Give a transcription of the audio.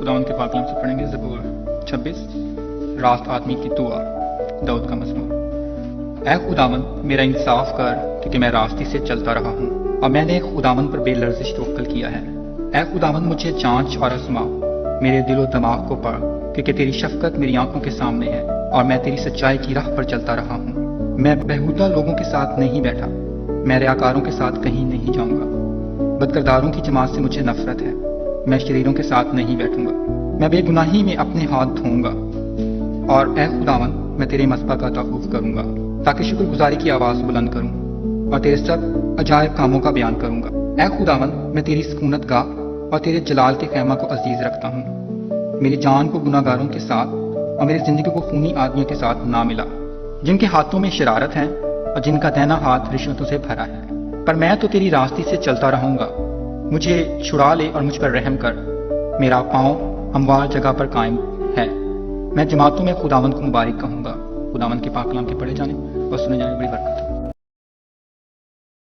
खुदावंद के पाक कलाम से पढ़ेंगे ज़बूर 26 रास्त आदमी की दुआ दाऊद का मज़मूर। ऐ खुदावंद मेरा इंसाफ कर क्योंकि मैं रास्ते से चलता रहा हूँ और मैंने खुदावंद पर बेलर्जिश तवक्कुल किया है। ऐ खुदावंद मुझे जांच और आज़मा, मेरे दिलो दिमाग को पढ़ क्योंकि तेरी शफकत मेरी आंखों के सामने है और मैं तेरी सच्चाई की राह पर चलता रहा हूँ। मैं बेहुदा लोगों के साथ नहीं बैठा, मैं रियाकारों के साथ कहीं नहीं जाऊंगा। बदकिरदारों की जमात से मुझे नफरत है, मैं शरीरों के साथ नहीं बैठूंगा। मैं बेगुनाही में अपने हाथ धोऊंगा और ऐ खुदावंद मैं तेरे मसबा का तहफ़्फ़ुज़ करूंगा ताकि शुक्रगुजारी की आवाज़ बुलंद करूं और तेरे सब अजायब कामों का बयान करूंगा। ऐ खुदावंद मैं तेरी सुकूनत गाह और तेरे जलाल के ख़ैमा को अजीज़ रखता हूँ। मेरी जान को गुनाहगारों के साथ और मेरी ज़िंदगी को खूनी आदमियों के साथ ना मिला, जिनके हाथों में शरारत है और जिनका दाहिना हाथ रिश्वतों से भरा है। पर मैं तो तेरी रास्ते से चलता रहूंगा। मुझे छुड़ा ले और मुझ पर रहम कर। मेरा पाँव हमवार जगह पर कायम है। मैं जमातों में खुदावंद को मुबारक कहूंगा। खुदावंद के पाक कलाम के पढ़े जाने और सुने जाने में बड़ी बरकत है।